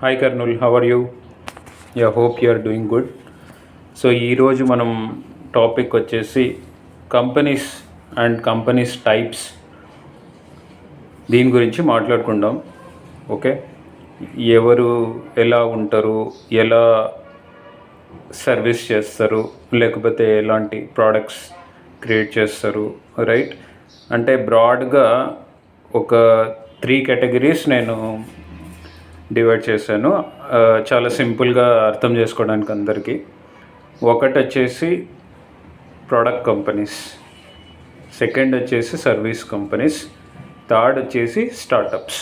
Hi Kurnool, how are you? Hope you are doing good. So ఈరోజు మనం topic వచ్చేసి companies and companies types, దీని గురించి మాట్లాడుకుందాం. ఓకే, ఎవరు ఎలా ఉంటారు, ఎలా సర్వీస్ చేస్తారు, లేకపోతే ఎలాంటి ప్రోడక్ట్స్ క్రియేట్ చేస్తారు, రైట్? అంటే బ్రాడ్గా ఒక 3 కేటగిరీస్ నేను డివైడ్ చేశాను, చాలా సింపుల్గా అర్థం చేసుకోవడానికి అందరికీ. ఒకటి వచ్చేసి ప్రోడక్ట్ కంపెనీస్, సెకండ్ వచ్చేసి సర్వీస్ కంపెనీస్, థర్డ్ వచ్చేసి స్టార్టప్స్.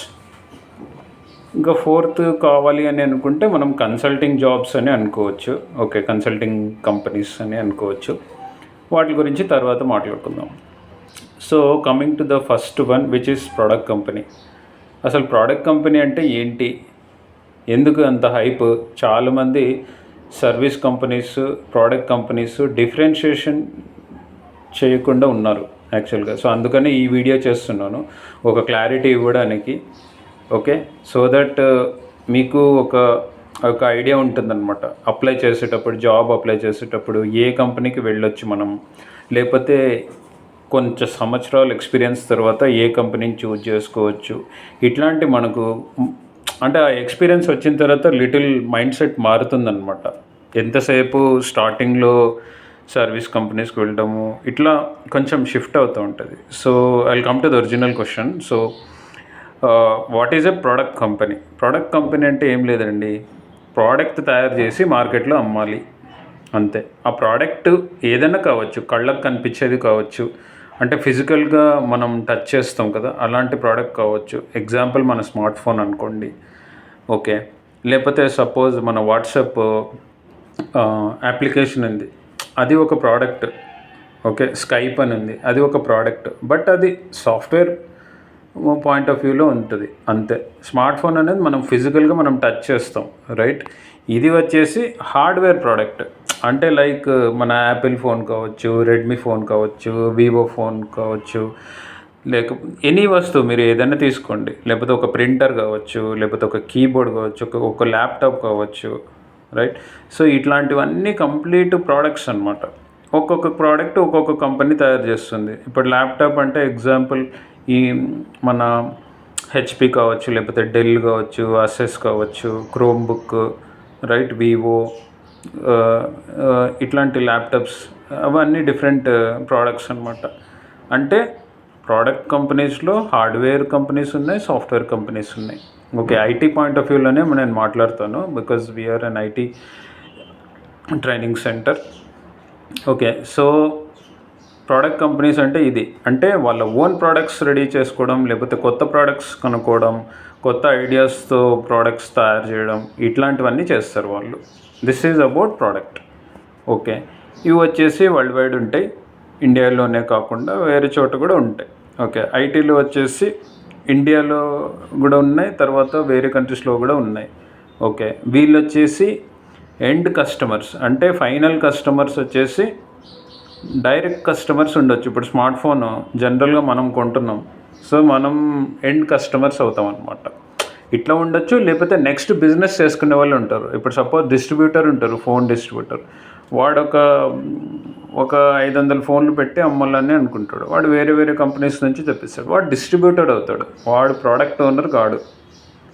ఇంకా ఫోర్త్ కావాలి అని అనుకుంటే మనం కన్సల్టింగ్ జాబ్స్ అని అనుకోవచ్చు. ఓకే, కన్సల్టింగ్ కంపెనీస్ అని అనుకోవచ్చు. వాటి గురించి తర్వాత మాట్లాడుకుందాం. So coming to the first one, which is product company. అసలు ప్రోడక్ట్ కంపెనీ అంటే ఏంటి, ఎందుకు అంత హైప్? చాలామంది service companies, product companies differentiation చేయకుండా ఉన్నారు యాక్చువల్గా. సో అందుకని ఈ వీడియో చేస్తున్నాను, ఒక క్లారిటీ ఇవ్వడానికి. ఓకే, సో దట్ మీకు ఒక ఐడియా ఉంటుందన్నమాట. అప్లై చేసేటప్పుడు, జాబ్ అప్లై చేసేటప్పుడు ఏ కంపెనీకి వెళ్ళొచ్చు మనం, లేకపోతే కొంచెం సంవత్సరాల ఎక్స్పీరియన్స్ తర్వాత ఏ కంపెనీని చూజ్ చేసుకోవచ్చు. ఇట్లాంటి మనకు అంటే ఆ ఎక్స్పీరియన్స్ వచ్చిన తర్వాత లిటిల్ మైండ్ సెట్ మారుతుందన్నమాట. ఎంతసేపు స్టార్టింగ్లో సర్వీస్ కంపెనీస్కి వెళ్ళడము ఇట్లా కొంచెం షిఫ్ట్ అవుతూ ఉంటుంది. So I will come to the original question. So what is a product company? Product company అంటే ఏం లేదండి, ప్రోడక్ట్ తయారు చేసి మార్కెట్లో అమ్మాలి, అంతే. ఆ ప్రోడక్ట్ ఏదైనా కావచ్చు, కళ్ళకు కనిపించేది కావచ్చు, అంటే ఫిజికల్గా మనం టచ్ చేస్తాం కదా, అలాంటి ప్రోడక్ట్ కావచ్చు. ఎగ్జాంపుల్ మన స్మార్ట్ ఫోన్ అనుకోండి, ఓకే. లేకపోతే సపోజ్ మన వాట్సాప్ అప్లికేషన్ ఉంది, అది ఒక ప్రోడక్ట్. ఓకే, స్కైప్ అని ఉంది, అది ఒక ప్రోడక్ట్. బట్ అది సాఫ్ట్వేర్ పాయింట్ ఆఫ్ వ్యూలో ఉంటుంది, అంతే. స్మార్ట్ ఫోన్ అనేది మనం ఫిజికల్గా మనం టచ్ చేస్తాం, రైట్? ఇది వచ్చేసి హార్డ్వేర్ ప్రోడక్ట్. అంటే లైక్ మన యాపిల్ ఫోన్ కావచ్చు, రెడ్మీ ఫోన్ కావచ్చు, వివో ఫోన్ కావచ్చు, లేకపోతే ఎనీ వస్తువు మీరు ఏదైనా తీసుకోండి, లేకపోతే ఒక ప్రింటర్ కావచ్చు, లేకపోతే ఒక కీబోర్డ్ కావచ్చు, ఒక ల్యాప్టాప్ కావచ్చు, రైట్? సో ఇట్లాంటివన్నీ కంప్లీట్ ప్రోడక్ట్స్ అనమాట. ఒక్కొక్క ప్రోడక్ట్ ఒక్కొక్క కంపెనీ తయారు చేస్తుంది. ఇప్పుడు ల్యాప్టాప్ అంటే ఎగ్జాంపుల్ ఈ మన హెచ్పి కావచ్చు, లేకపోతే డెల్ కావచ్చు, అసెస్ కావచ్చు, క్రోమ్ బుక్, రైట్, వివో, ఇట్లాంటి ల్యాప్టాప్స్, అవన్నీ డిఫరెంట్ ప్రోడక్ట్స్ అనమాట. అంటే ప్రోడక్ట్ కంపెనీస్లో హార్డ్వేర్ కంపెనీస్ ఉన్నాయి, సాఫ్ట్వేర్ కంపెనీస్ ఉన్నాయి. ఓకే, ఐటీ పాయింట్ ఆఫ్ వ్యూలోనే నేను మాట్లాడతాను, because we are an IT training centre. Okay, so product companies అంటే ఇది, అంటే వాళ్ళ ఓన్ ప్రోడక్ట్స్ రెడీ చేసుకోవడం, లేకపోతే కొత్త ప్రోడక్ట్స్ కనుక్కోవడం, కొత్త ఐడియాస్తో ప్రోడక్ట్స్ తయారు చేయడం, ఇట్లాంటివన్నీ చేస్తారు వాళ్ళు. This is about product. Okay, ఇవి వచ్చేసి వరల్డ్ వైడ్ ఉంటాయి, ఇండియాలోనే కాకుండా వేరే చోట కూడా ఉంటాయి. ఓకే, ఐటీలో వచ్చేసి ఇండియాలో కూడా ఉన్నాయి, తర్వాత వేరే కంట్రీస్లో కూడా ఉన్నాయి. ఓకే, వీళ్ళు వచ్చేసి ఎండ్ కస్టమర్స్, అంటే ఫైనల్ కస్టమర్స్ వచ్చేసి డైరెక్ట్ కస్టమర్స్ ఉండొచ్చు. ఇప్పుడు స్మార్ట్ ఫోన్ జనరల్గా మనం కొంటున్నాం, సో మనం ఎండ్ కస్టమర్స్ అవుతాం అనమాట. ఇట్లా ఉండొచ్చు, లేకపోతే నెక్స్ట్ బిజినెస్ చేసుకునే వాళ్ళు ఉంటారు. ఇప్పుడు సపోజ్ డిస్ట్రిబ్యూటర్ ఉంటారు, ఫోన్ డిస్ట్రిబ్యూటర్. వాడు ఒక 500 ఫోన్లు పెట్టి అమ్మాలని అనుకుంటాడు. వాడు వేరే వేరే కంపెనీస్ నుంచి తెప్పిస్తాడు, వాడు డిస్ట్రిబ్యూటర్ అవుతాడు, వాడు ప్రోడక్ట్ ఓనర్ కాడు.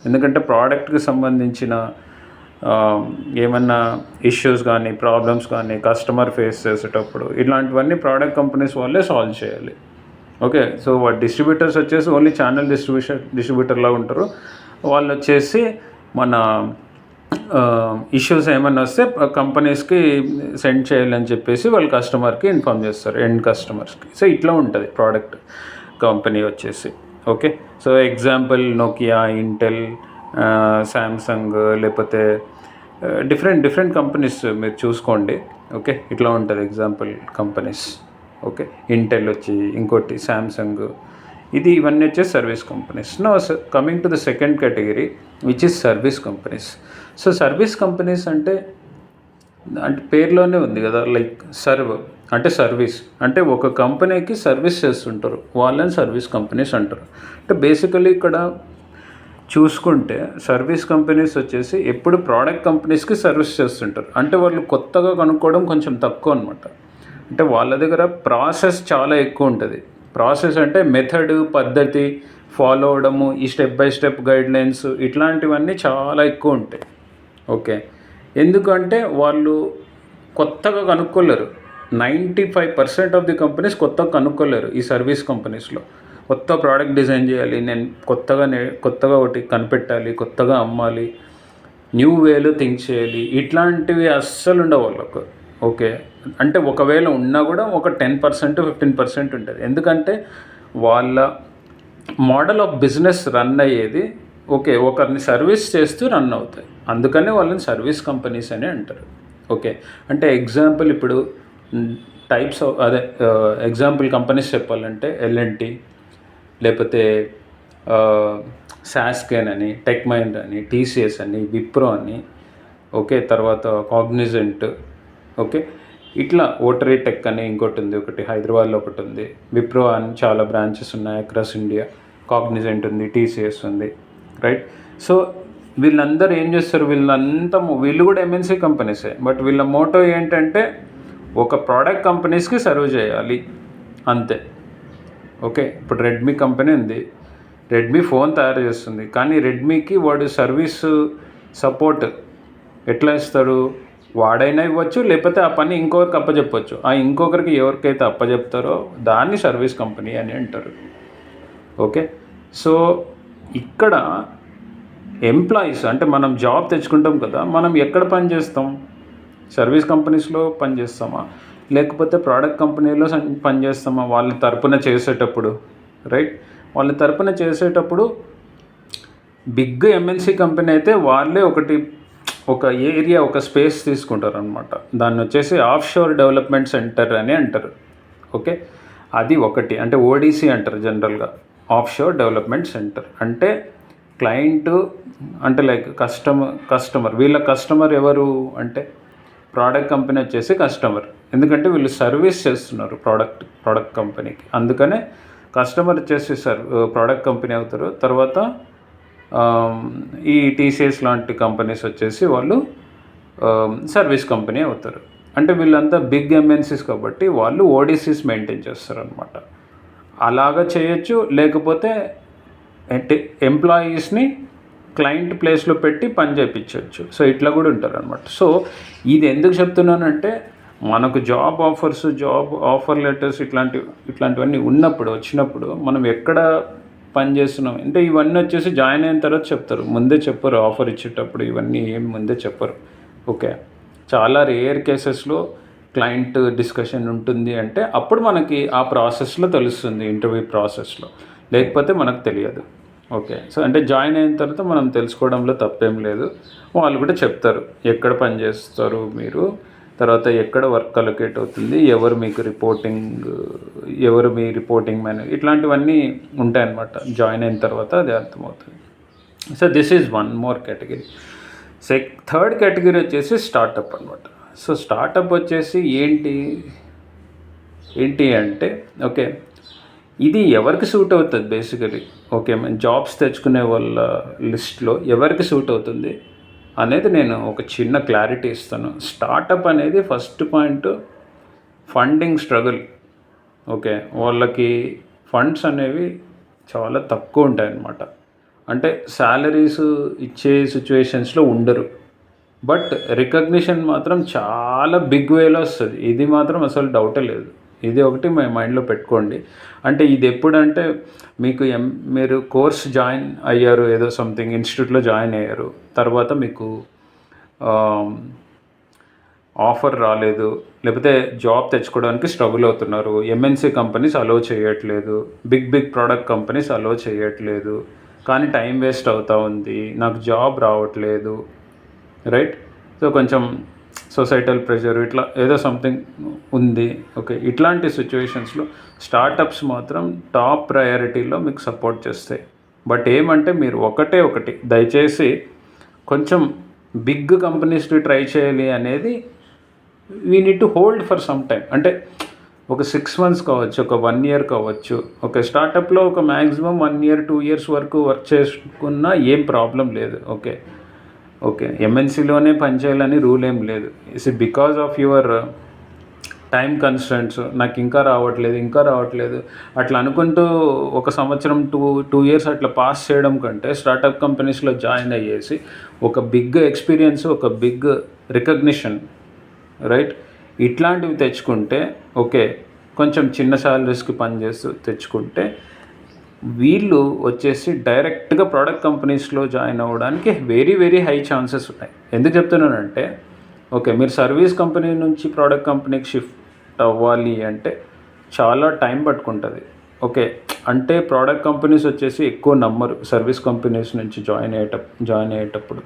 ఎందుకంటే ప్రోడక్ట్కి సంబంధించిన ఏమన్నా ఇష్యూస్ కానీ, ప్రాబ్లమ్స్ కానీ కస్టమర్ ఫేస్ చేసేటప్పుడు ఇలాంటివన్నీ ప్రోడక్ట్ కంపెనీస్ వాళ్ళే సాల్వ్ చేయాలి. ఓకే, సో వాడు డిస్ట్రిబ్యూటర్స్ వచ్చేసి ఓన్లీ ఛానల్ డిస్ట్రిబ్యూటర్లా ఉంటారు. వాళ్ళు వచ్చేసి మన ఇష్యూస్ ఏమన్నా వస్తే కంపెనీస్కి సెండ్ చేయాలని చెప్పేసి వాళ్ళు కస్టమర్కి ఇన్ఫామ్ చేస్తారు, ఎండ్ కస్టమర్స్కి. సో ఇట్లా ఉంటుంది ప్రోడక్ట్ కంపెనీ వచ్చేసి. Okay, so example Nokia, Intel, Samsung, లేకపోతే డిఫరెంట్ కంపెనీస్ మీరు చూసుకోండి. ఓకే, ఇట్లా ఉంటుంది ఎగ్జాంపుల్ కంపెనీస్. ఓకే, ఇంటెల్ వచ్చి ఇంకోటి శాంసంగ్, ఇవన్నీ వచ్చేసి service companies. No coming to the second category, which is service companies. So service companies అంటే పేరులోనే ఉంది కదా, లైక్ సర్వ్ అంటే సర్వీస్, అంటే ఒక కంపెనీకి సర్వీస్ చేస్తుంటారు, వాళ్ళని సర్వీస్ కంపెనీస్ అంటారు. అంటే బేసికలీ ఇక్కడ చూసుకుంటే సర్వీస్ కంపెనీస్ వచ్చేసి ఎప్పుడు ప్రోడక్ట్ కంపెనీస్కి సర్వీస్ చేస్తుంటారు. అంటే వాళ్ళు కొత్తగా కనుక్కోవడం కొంచెం తక్కువ అనమాట. అంటే వాళ్ళ దగ్గర ప్రాసెస్ చాలా ఎక్కువ ఉంటుంది. ప్రాసెస్ అంటే మెథడ్, పద్ధతి ఫాలో అవ్వడము, ఈ స్టెప్ బై స్టెప్ గైడ్లైన్స్ ఇట్లాంటివన్నీ చాలా ఎక్కువ ఉంటాయి. ఓకే, ఎందుకంటే వాళ్ళు కొత్తగా కనుక్కోలేరు. 95% ఆఫ్ ది కంపెనీస్ కొత్తగా కనుక్కోలేరు. ఈ సర్వీస్ కంపెనీస్లో కొత్త ప్రోడక్ట్ డిజైన్ చేయాలి, నేను కొత్తగా ఒకటి కనిపెట్టాలి, కొత్తగా అమ్మాలి, న్యూ వేలో థింక్ చేయాలి, ఇట్లాంటివి అస్సలు ఉండవు వాళ్ళకు. ఓకే, అంటే ఒకవేళ ఉన్నా కూడా ఒక 10% 15% ఉంటుంది. ఎందుకంటే వాళ్ళ మోడల్ ఆఫ్ బిజినెస్ రన్ అయ్యేది ఓకే ఒకరిని సర్వీస్ చేస్తూ రన్ అవుతాయి. అందుకనే వాళ్ళని సర్వీస్ కంపెనీస్ అని అంటారు. ఓకే, అంటే ఎగ్జాంపుల్ ఇప్పుడు టైప్స్ ఎగ్జాంపుల్ కంపెనీస్ చెప్పాలంటే L&T, లేకపోతే సాస్కేన్ అని, టెక్ మహీంద్రా అని, TCS అని, విప్రో అని, ఓకే, తర్వాత కాగ్నిజెంట్, ఓకే, ఇట్లా ఓటరీ టెక్ అని ఇంకోటి ఉంది, ఒకటి హైదరాబాద్లో ఒకటి ఉంది. విప్రో అని చాలా బ్రాంచెస్ ఉన్నాయి అక్రాస్ ఇండియా. కాగ్నిజెంట్ ఉంది, TCS ఉంది, రైట్. సో వీళ్ళందరూ ఏం చేస్తారు, వీళ్ళు కూడా MNC కంపెనీసే. బట్ వీళ్ళ మోటో ఏంటంటే ఒక ప్రోడక్ట్ కంపెనీస్కి సర్వ్ చేయాలి అంతే. ఓకే, ఇప్పుడు రెడ్మీ కంపెనీ ఉంది, రెడ్మీ ఫోన్ తయారు చేస్తుంది, కానీ రెడ్మీకి వాడు సర్వీస్ సపోర్ట్ ఎట్లా ఇస్తాడు, వాడైనా ఇవ్వచ్చు, లేకపోతే ఆ పని ఇంకొకరికి అప్పచెప్పచ్చు. ఆ ఇంకొకరికి ఎవరికైతే అప్పచెప్తారో దాన్ని సర్వీస్ కంపెనీ అని అంటారు. ఓకే, సో ఇక్కడ ఎంప్లాయీస్ అంటే మనం జాబ్ తెచ్చుకుంటాం కదా, మనం ఎక్కడ పని చేస్తాం, సర్వీస్ కంపెనీస్లో పని చేస్తామా, లేకపోతే ప్రోడక్ట్ కంపెనీలో పని చేస్తామా వాళ్ళ తరపున చేసేటప్పుడు, రైట్. వాళ్ళ తరపున చేసేటప్పుడు బిగ్ MNC కంపెనీ అయితే వాళ్ళే ఒక ఏరియా, ఒక స్పేస్ తీసుకుంటారు అనమాట. దాన్ని వచ్చేసి ఆఫ్ షోర్ డెవలప్మెంట్ సెంటర్ అని అంటారు. ఓకే, అది ఒకటి. అంటే ODC అంటారు జనరల్గా, ఆఫ్ షోర్ డెవలప్మెంట్ సెంటర్. అంటే క్లయింట్ అంటే లైక్ కస్టమర్ వీళ్ళ కస్టమర్ ఎవరు అంటే ప్రోడక్ట్ కంపెనీ వచ్చేసి కస్టమర్. ఎందుకంటే వీళ్ళు సర్వీస్ చేస్తున్నారు ప్రోడక్ట్ కంపెనీకి, అందుకనే కస్టమర్ వచ్చేసి ప్రోడక్ట్ కంపెనీ అవుతారు. తర్వాత ఈ TCS లాంటి కంపెనీస్ వచ్చేసి వాళ్ళు సర్వీస్ కంపెనీ అవుతారు. అంటే వీళ్ళంతా బిగ్ MNCs కాబట్టి వాళ్ళు ODCs మెయింటైన్ చేస్తారు అనమాట. అలాగా చేయొచ్చు, లేకపోతే ఎంప్లాయీస్ని క్లయింట్ ప్లేస్లో పెట్టి పని చేయించవచ్చు. సో ఇట్లా కూడా ఉంటారు అనమాట. సో ఇది ఎందుకు చెప్తున్నానంటే మనకు జాబ్ ఆఫర్ లెటర్స్ ఇట్లాంటివన్నీ వచ్చినప్పుడు మనం ఎక్కడ పని చేస్తున్నాం అంటే ఇవన్నీ వచ్చేసి జాయిన్ అయిన తర్వాత చెప్తారు, ముందే చెప్పరు. ఆఫర్ ఇచ్చేటప్పుడు ఇవన్నీ ఏం ముందే చెప్పరు. ఓకే, చాలా రేర్ కేసెస్లో క్లయింట్ డిస్కషన్ ఉంటుంది. అంటే అప్పుడు మనకి ఆ ప్రాసెస్లో తెలుస్తుంది, ఇంటర్వ్యూ ప్రాసెస్లో, లేకపోతే మనకు తెలియదు. ఓకే, సో అంటే జాయిన్ అయిన తర్వాత మనం తెలుసుకోవడంలో తప్పేం లేదు. వాళ్ళు కూడా చెప్తారు ఎక్కడ పని చేస్తారు మీరు, తర్వాత ఎక్కడ వర్క్ అలొకేట్ అవుతుంది, ఎవరు మీ రిపోర్టింగ్ మ్యాన్, ఇట్లాంటివన్నీ ఉంటాయన్నమాట. జాయిన్ అయిన తర్వాత అది అర్థమవుతుంది. So this is one more category. Third category వచ్చేసి స్టార్టప్ అనమాట. సో స్టార్టప్ వచ్చేసి ఏంటి అంటే ఓకే, ఇది ఎవరికి సూట్ అవుతుంది బేసికలీ. ఓకే, జాబ్స్ తెచ్చుకునే వాళ్ళ లిస్ట్లో ఎవరికి సూట్ అవుతుంది అనేది నేను ఒక చిన్న క్లారిటీ ఇస్తాను. స్టార్టప్ అనేది first point funding struggle. Okay, వాళ్ళకి ఫండ్స్ అనేవి చాలా తక్కువ ఉంటాయన్నమాట. అంటే శాలరీస్ ఇచ్చే సిచ్యువేషన్స్లో ఉండరు, బట్ రికగ్నిషన్ మాత్రం చాలా బిగ్ వేలో వస్తుంది. ఇది మాత్రం అసలు డౌటే లేదు. ఇది ఒకటి మీ మైండ్లో పెట్టుకోండి. అంటే ఇది ఎప్పుడంటే మీరు కోర్స్ జాయిన్ అయ్యారు, ఏదో సంథింగ్ ఇన్స్టిట్యూట్లో జాయిన్ అయ్యారు, తర్వాత మీకు ఆఫర్ రాలేదు, లేకపోతే జాబ్ తెచ్చుకోవడానికి స్ట్రగుల్ అవుతున్నారు, MNC కంపెనీస్ అలో చేయట్లేదు, బిగ్ ప్రోడక్ట్ కంపెనీస్ అలో చేయట్లేదు, కానీ టైం వేస్ట్ అవుతూ ఉంది, నాకు జాబ్ రావట్లేదు, రైట్. సో కొంచెం సొసైటల్ ప్రెషర్ ఇట్లా ఏదో సంథింగ్ ఉంది. ఓకే, ఇట్లాంటి సిచ్యువేషన్స్లో స్టార్టప్స్ మాత్రం టాప్ ప్రయారిటీలో మీకు సపోర్ట్ చేస్తాయి. బట్ ఏమంటే మీరు ఒకటి దయచేసి కొంచెం బిగ్ కంపెనీస్ని ట్రై చేయాలి అనేది we need to hold for some time. అంటే ఒక 6 మంత్స్ కావచ్చు, ఒక 1 ఇయర్ కావచ్చు. ఓకే, స్టార్టప్లో ఒక మ్యాక్సిమం 1 ఇయర్ 2 ఇయర్స్ వరకు వర్క్ చేసుకున్నా ఏం ప్రాబ్లం లేదు. ఓకే ఓకే, ఎంఎన్సీలోనే పనిచేయాలని రూల్ ఏం లేదు. It's because of your time constants, నాకు ఇంకా రావట్లేదు అట్లా అనుకుంటూ 1 సంవత్సరం 2 ఇయర్స్ అట్లా పాస్ చేయడం కంటే స్టార్టప్ కంపెనీస్లో జాయిన్ అయ్యేసి ఒక బిగ్ ఎక్స్పీరియన్స్, ఒక బిగ్ రికగ్నిషన్, రైట్, ఇట్లాంటివి తెచ్చుకుంటే, ఓకే, కొంచెం చిన్న శాలరీస్కి పనిచేస్తూ తెచ్చుకుంటే వీళ్ళు వచ్చేసి డైరెక్ట్గా ప్రోడక్ట్ కంపెనీస్లో జాయిన్ అవ్వడానికి వెరీ వెరీ హై ఛాన్సెస్ ఉన్నాయి. ఎందుకు చెప్తున్నానంటే, ఓకే, మీరు సర్వీస్ కంపెనీ నుంచి ప్రోడక్ట్ కంపెనీకి షిఫ్ట్ అవ్వాలి అంటే చాలా టైం పట్టుకుంటుంది. ఓకే, అంటే ప్రోడక్ట్ కంపెనీస్ వచ్చేసి ఎక్కువ నమ్మరు సర్వీస్ కంపెనీస్ నుంచి జాయిన్ అయ్యేటప్పుడు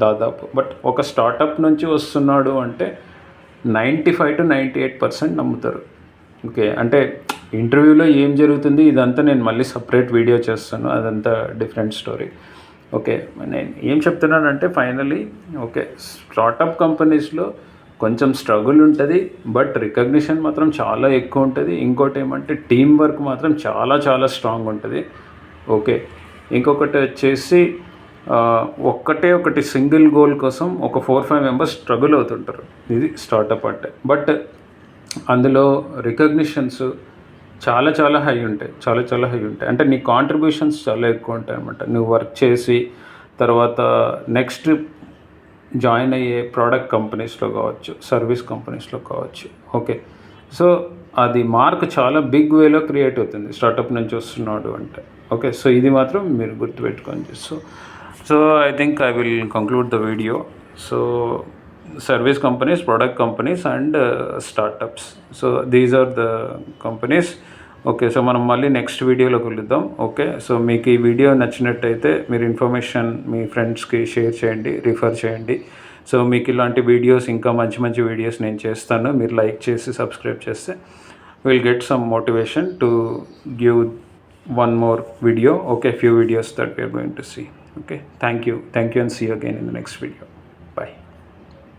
దాదాపు. బట్ ఒక స్టార్టప్ నుంచి వస్తున్నాడు అంటే 95 to 98% నమ్ముతారు. ఓకే, అంటే ఇంటర్వ్యూలో ఏం జరుగుతుంది ఇదంతా నేను మళ్ళీ సపరేట్ వీడియో చేస్తాను, అదంతా డిఫరెంట్ స్టోరీ. ఓకే, నేను ఏం చెప్తున్నానంటే ఫైనలీ, ఓకే, స్టార్టప్ కంపెనీస్లో కొంచెం స్ట్రగుల్ ఉంటుంది, బట్ రికగ్నిషన్ మాత్రం చాలా ఎక్కువ ఉంటుంది. ఇంకోటి ఏమంటే టీం వర్క్ మాత్రం చాలా చాలా స్ట్రాంగ్ ఉంటుంది. ఓకే, ఇంకొకటి వచ్చేసి ఒకటి సింగిల్ గోల్ కోసం ఒక 4-5 మెంబర్స్ స్ట్రగుల్ అవుతుంటారు. ఇది స్టార్టప్ అంటే. బట్ అందులో రికగ్నిషన్స్ చాలా చాలా హై ఉంటాయి, చాలా హై ఉంటాయి. అంటే నీ కాంట్రిబ్యూషన్స్ చాలా ఎక్కువ ఉంటాయి అన్నమాట. నువ్వు వర్క్ చేసి తర్వాత నెక్స్ట్ జాయిన్ అయ్యే ప్రోడక్ట్ కంపెనీస్లో కావచ్చు, సర్వీస్ కంపెనీస్లో కావచ్చు. ఓకే, సో అది మార్క్ చాలా బిగ్ వేలో క్రియేట్ అవుతుంది స్టార్టప్ నుంచి వస్తున్నాడు అంటే. ఓకే, సో ఇది మాత్రం మీరు గుర్తుపెట్టుకోండి. So I think I will conclude the video. So service companies, product companies and startups, so these are the companies. Okay, so మనం మళ్ళీ నెక్స్ట్ వీడియోలో కలుద్దాం. ఓకే, సో మీకు ఈ వీడియో నచ్చినట్టయితే మీరు ఇన్ఫర్మేషన్ మీ ఫ్రెండ్స్కి షేర్ చేయండి, రిఫర్ చేయండి. సో మీకు ఇలాంటి వీడియోస్, ఇంకా మంచి వీడియోస్ నేను చేస్తాను. మీరు లైక్ చేసి సబ్స్క్రైబ్ చేస్తే will get some motivation to give one more video. Okay, few videos that we are going to see. Okay, thank you and see you again in the next video. Bye.